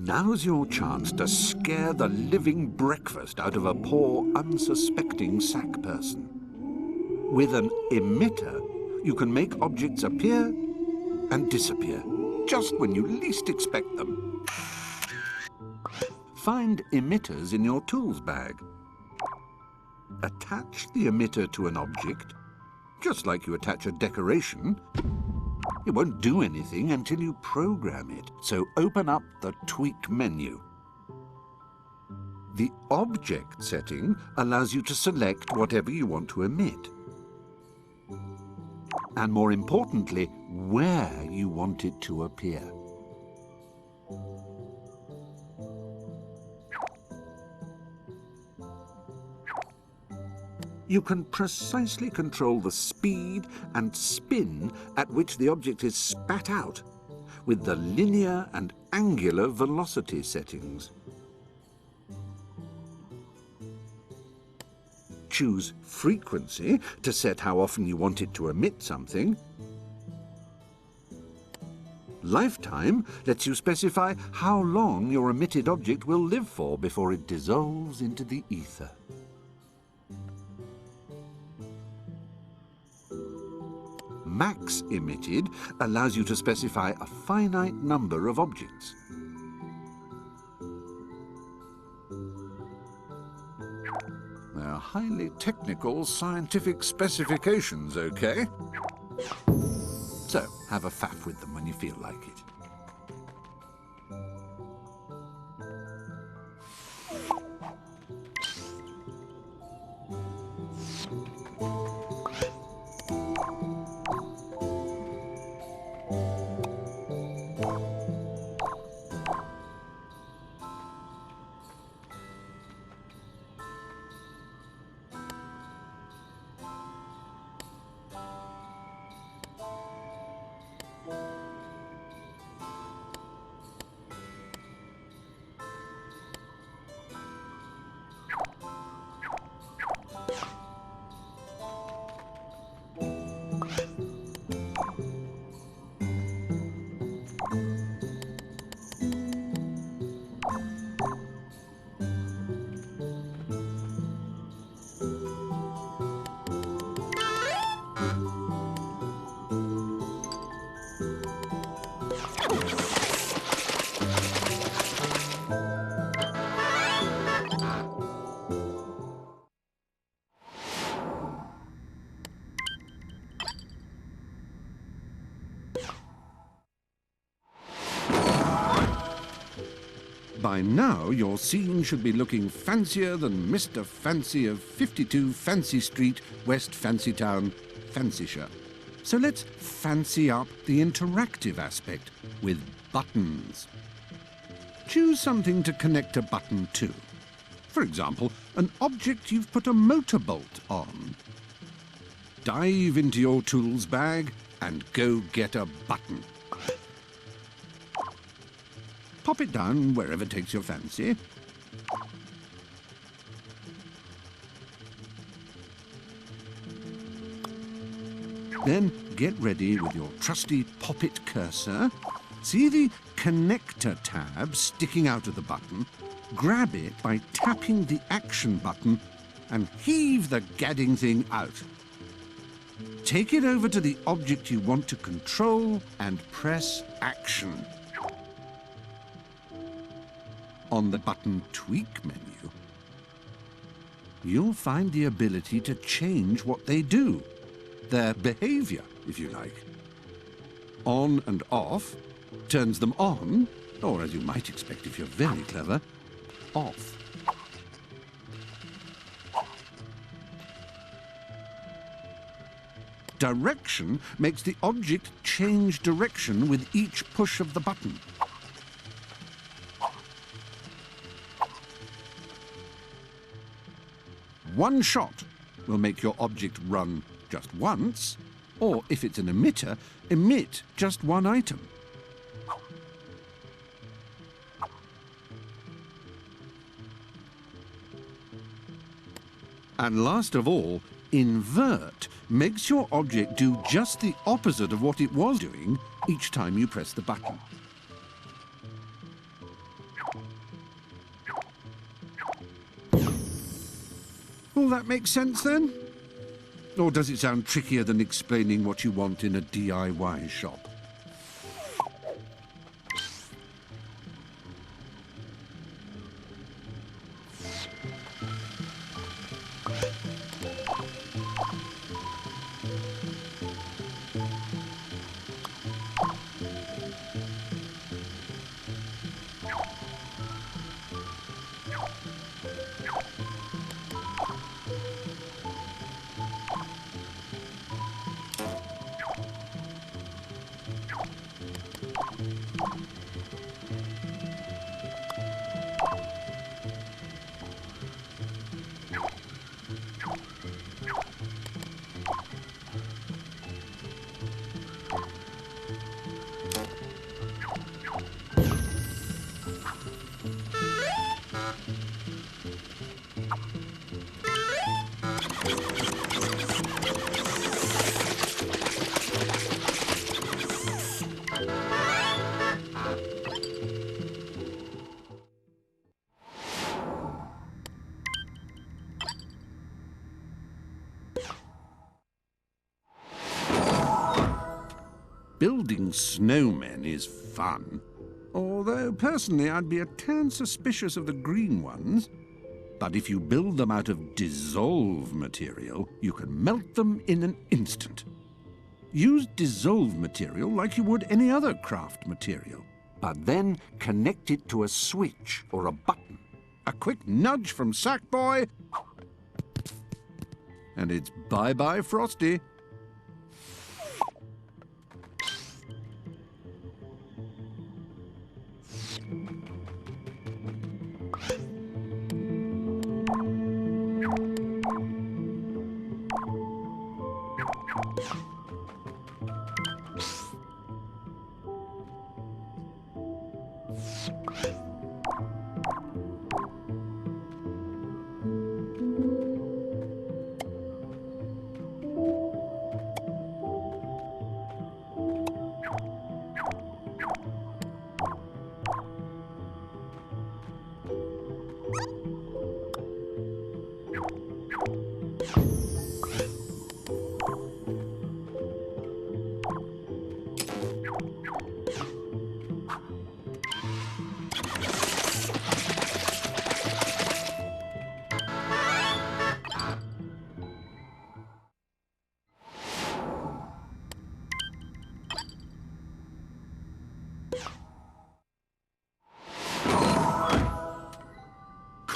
Now's your chance to scare the living breakfast out of a poor, unsuspecting sack person. With an emitter, you can make objects appear and disappear, just when you least expect them. Find emitters in your tools bag. Attach the emitter to an object, just like you attach a decoration. It won't do anything until you program it, so open up the Tweak menu. The Object setting allows you to select whatever you want to emit. And more importantly, where you want it to appear. You can precisely control the speed and spin at which the object is spat out with the linear and angular velocity settings. Choose frequency to set how often you want it to emit something. Lifetime lets you specify how long your emitted object will live for before it dissolves into the ether. Max emitted allows you to specify a finite number of objects. They're highly technical scientific specifications, okay? So, have a faff with them when you feel like it. By now, your scene should be looking fancier than Mr. Fancy of 52 Fancy Street, West Fancytown, Fancyshire. So let's fancy up the interactive aspect with buttons. Choose something to connect a button to. For example, an object you've put a motorbolt on. Dive into your tools bag and go get a button. Pop it down wherever takes your fancy. Then get ready with your trusty pop-it cursor. See the connector tab sticking out of the button? Grab it by tapping the action button and heave the gadding thing out. Take it over to the object you want to control and press action. On the button Tweak menu, you'll find the ability to change what they do, their behavior, if you like. On and off turns them on, or as you might expect if you're very clever, off. Direction makes the object change direction with each push of the button. One shot will make your object run just once, or if it's an emitter, emit just one item. And last of all, invert makes your object do just the opposite of what it was doing each time you press the button. All that makes sense then? Or does it sound trickier than explaining what you want in a DIY shop? Building snowmen is fun, although personally I'd be a tan suspicious of the green ones. But if you build them out of dissolve material, you can melt them in an instant. Use dissolve material like you would any other craft material, but then connect it to a switch or a button. A quick nudge from Sackboy, and it's bye-bye Frosty.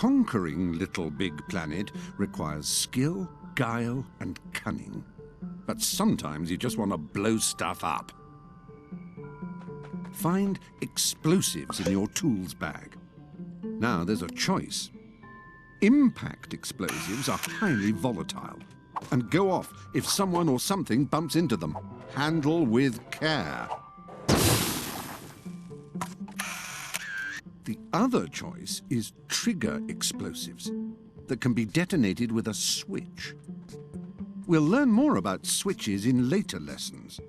Conquering LittleBIGPlanet requires skill, guile, and cunning. But sometimes you just want to blow stuff up. Find explosives in your tools bag. Now there's a choice. Impact explosives are highly volatile and go off if someone or something bumps into them. Handle with care. The other choice is trigger explosives that can be detonated with a switch. We'll learn more about switches in later lessons.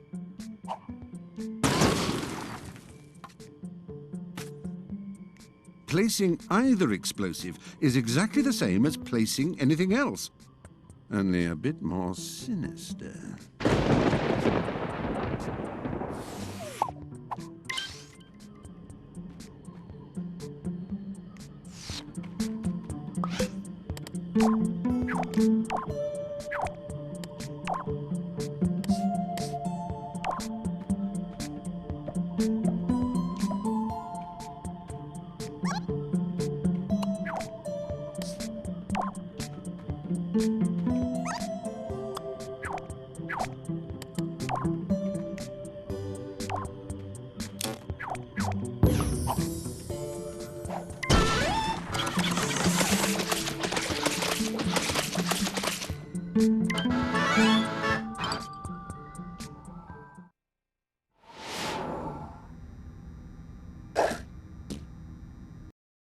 Placing either explosive is exactly the same as placing anything else, only a bit more sinister.